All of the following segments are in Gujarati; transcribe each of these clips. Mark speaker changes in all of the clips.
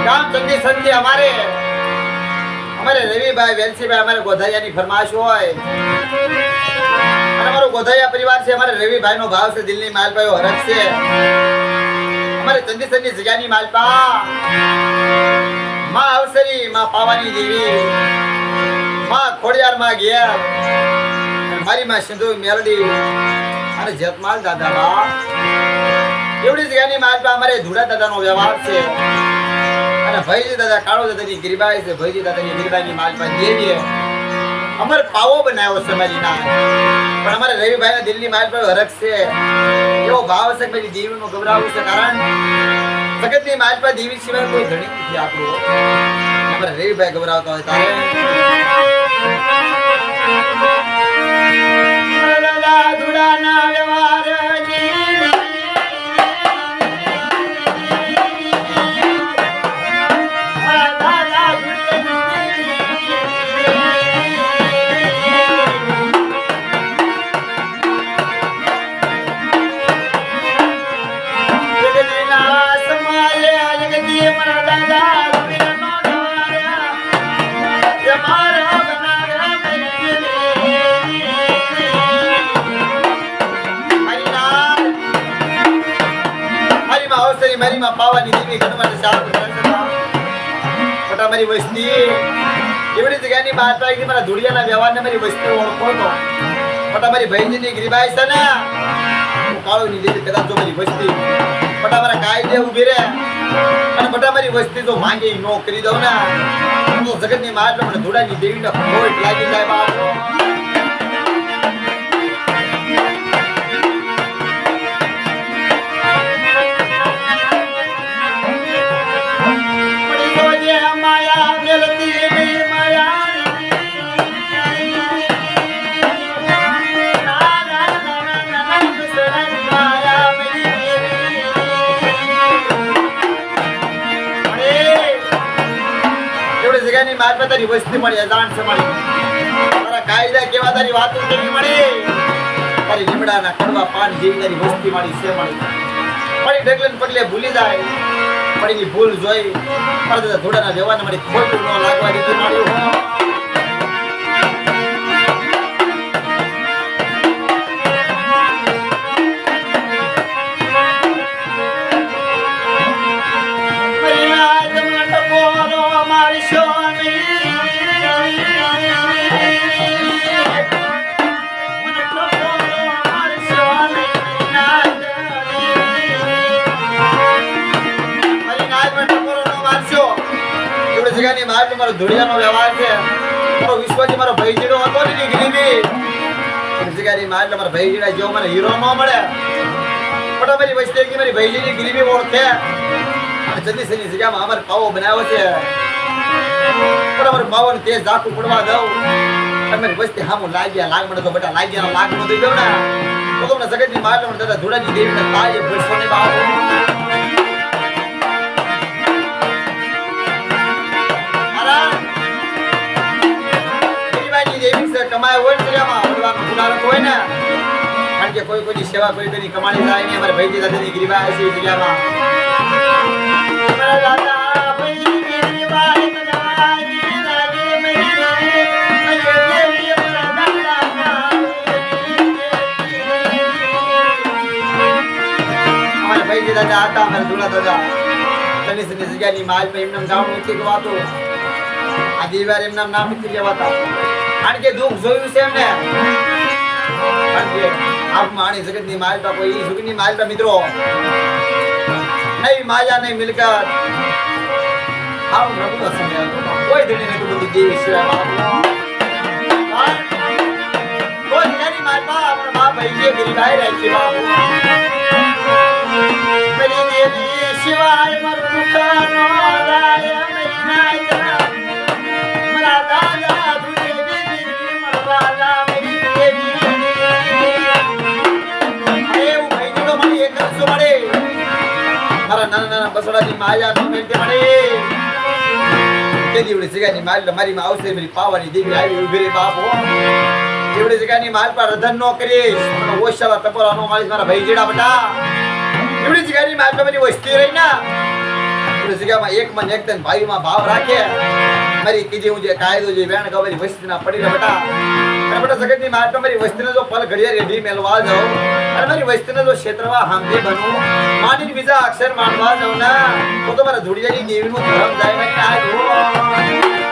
Speaker 1: ગામ ચંદી સંધિ અમારે રવિભાઈ વેલસીભાઈ અમારે ગોધાયાની ફરમાશ હોય અને અમારો ગોધાયા પરિવાર છે. અમારે રવિભાઈ નો ભાવ છે. દિલ્હી માલપાયો હરખ છે. અમારે ચંદી સંધિ જગ્યાની માલપા માં અવસરી માં પાવાની દેવી માં ખોડિયાર માં ઘેર મારી માં સિંધુ મેલડી અને જતમાલ દાદા બા એવડી જગ્યાની માલપા અમારે ધુડા દાદાનો વ્યવહાર છે. અને ભાઈજી દાદા કાળો દાદાની ગિરબાઈ છે. ભાઈજી દાદાની ગિરબાઈની માલપા દેવીએ અમર પાવો બનાવ્યો છે મારી ના. પણ અમારે રવિભાઈ ના દિલની માલપા હરખ છે. એવો ભાવ છે કે મારી દેવીનું ગૌરવ છે. કારણ જગતની માલપા દેવી સિવાય કોઈ ધણી નથી આપણું. અમારે રવિભાઈ ગૌરવતા હોય તારે ધુડાના વ્યવહાર મારી માં પાવાની દેવી ગણવાની સાથ મોટા મારી વસ્તી એવડી જગ્યાની વાત આવી મારા ધુડિયાના વ્યવહારને મારી વસ્તી ઓળખો તો મોટા મારી ભાઈજીની ગિરિબાઈ છે ને હું કાળોની દેવી કદાચ જો મારી વસ્તી મોટા મારા કાયદે ઉભી રહે અને મોટા મારી વસ્તી જો માંગી નો કરી દઉં ને તો જગતની માત મને ધુડાની દેવીને ખોટ લાગી જાય બાપો. જગ્યાની માલપા તારી વસ્તી મળી અજાણ છે મળી તારા કાયદા કેવા તારી વાતો કેવી મળી તારી લીમડાના કડવા પાન જેવી તારી વસ્તી મળી છે મળી ડગલે પગલે ભૂલી જાય પણ એની ભૂલ જોઈ પડદા ધોડાના જવાને મળી ખોટું ન લાગવા દીધી મળ્યું. જગ્યાની માર મારો ધોડિયાનો વ્યવહાર છે. મારો વિશ્વજી મારો ભાઈજીડો હતો ને ગરીબી જગ્યાની માર મારા ભાઈજીડા જેવો મને હીરો ન મળે મોટા મારી વસ્તી કે મારી ભાઈજીની ગરીબી ઓળખે અને જલ્દી સની જગ્યામાં અમારે પાવો બનાવ્યો છે. પણ અમારે પાવાનું તેજ ઝાકું પડવા દઉં તમારી વસ્તી હામું લાગ્યા લાગ મને તો બેટા લાગ્યા લાગ ન દઈ દઉં ને તો તમને જગતની માર દાદા ધોડાની દેવીને તાય ભરસો ને બાવો. કમાય હોય ને વડવાનો ગુનારો હોય ને કારણ કે કોઈ કોઈની સેવા કોઈ કોઈની કમાણી થાય ને અમારે ભાઈજી દાદાની ગિરિબાઈ છે જગ્યામાં અમારે ભાઈજી દાદા હતા અમારે ધુલા દાદા તની સની જગ્યાની માલ પર એમને જાણવું નથી ગવાતું આ દિવાર એમના નામ નથી લેવાતા કારણ કે દુઃખ જોયું છે એમને કારણ કે આપમાં આની જગતની માલપા કોઈ જુગની માલપા મિત્રો નહીં માયા નહીં મિલકત આવ નબળો સમય કોઈ ધણી નહીં બધું દેવી સિવાય કોઈ ધણી માલપા આપણા મા ભાઈ ગરીબાઈ રાખી બાબુ મેરી દેવી સિવાય મારું દુઃખ નો લાય મહિના મારા દાદા મારા નાના નાના બસડાની માયા નો મેળતે મળે તે દીવડી જગ્યાની માલ મારી માં આવશે મારી પાવાની દેવી આવી ઉભી રે બાપો એવડી જગ્યાની માલ પર રધન નો કરીશ ઓશાલા ટપોરા નો મારીશ મારા ભાઈ જેડા બટા એવડી જગ્યાની માલ પર મારી વસ્તી રહી ના આપણી જગ્યામાં એકમાં ને એક તન ભાઈમાં ભાવ રાખે મારી કીધી હું જે કાયદો જે વેણ ગવરી વસ્તીના પડી રે બેટા અને બેટા જગતની માર તો મારી વસ્તીને જો પલ ઘડિયા રેડી મેલવા જાઉં અને મારી વસ્તીને જો ક્ષેત્રવા હાંભી બનું માની બીજા અક્ષર માનવા જાઉં ના તો મારા ધૂળિયાની દેવીનું ધર્મ જાય ને આ જો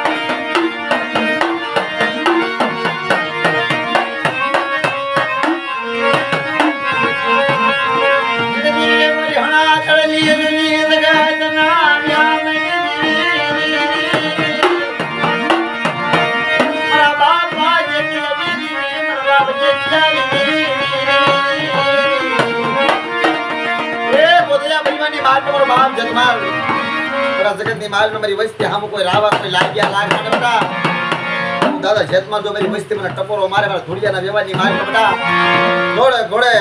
Speaker 1: જગતની માલ મારી વસ્તી હામું કોઈ રાવા કોઈ લાગ્યા લાગ મને બેટા દાદા જેતમાં જો મારી વસ્તી મને ટપોરો મારે મારા ધુડિયાના વ્યવહારની માલ બેટા ઘોડે ઘોડે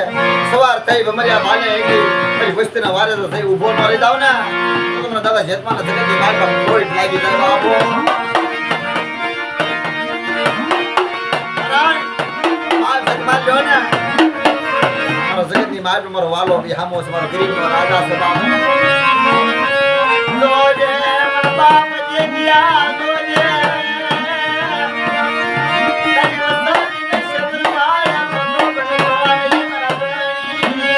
Speaker 1: સવાર થઈ ભમરિયા બાને એકી મારી વસ્તીના વારે તો થઈ ઊભો ન રહી જાવ ને તો મને દાદા જેતમાં જગતની માલમાં ઘોડી લાગી જાય બાપો માલ જગમાં લ્યો ને મારો જગતની માલ મારો વાલો બી હામો છે મારો ગરીબનો રાજા છે બાપો દોજે મન બાપ જે દિયા દોજે તારી વસરીને શબ્દ માયા મનો બનવાની મરાબણી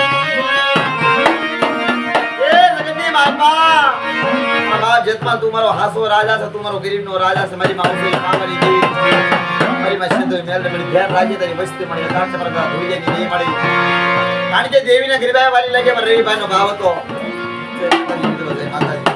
Speaker 1: એ જગતની માલપા મારા જેતમાં તું મારો હાસો રાજા છે તું મારો ગરીબનો રાજા છે મારી માં ઉસી કામરી દેવી મારી માં સિંધુ મેલ મળી ઘેર રાજી તારી વસ્તી મળી કાંઠે પર ધોળિયાની દેવી મળી કારણ કે દેવીના ગરીબાઈ વાલી લાગે મારા રવિભાઈનો ભાવ હતો માતાજી